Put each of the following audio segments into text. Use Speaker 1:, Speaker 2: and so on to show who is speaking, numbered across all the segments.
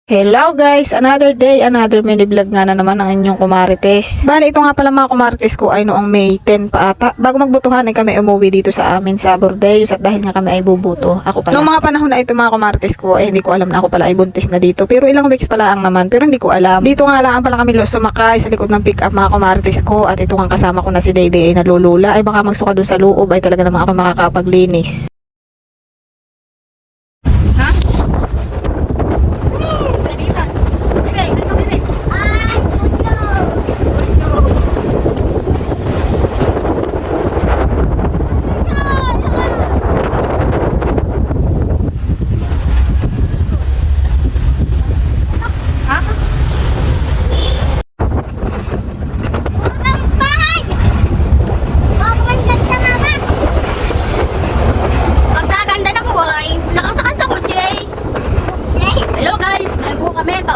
Speaker 1: Hello guys! Another day, another mini vlog nga na naman ang inyong kumarites. Bale, ito nga pala mga kumarites ko ay noong May 10 pa ata. Bago magbutuhan ay kami umuwi dito sa amin sa Bordeaux at dahil nga kami ay bubuto. Ako pala. Noong mga panahon na ito mga kumarites ko ay hindi ko alam na ako pala ay buntis na dito. Pero ilang weeks pala ang naman pero hindi ko alam. Dito nga lang pala kami sumakay sa likod ng pick up mga kumarites ko at ito nga kasama ko na si Dayday ay nalulula. Ay baka magsuka dun sa loob ay talaga naman ako makakapaglinis.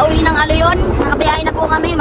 Speaker 2: Pauwi ng Aloyon, nakabiyahe na po kami.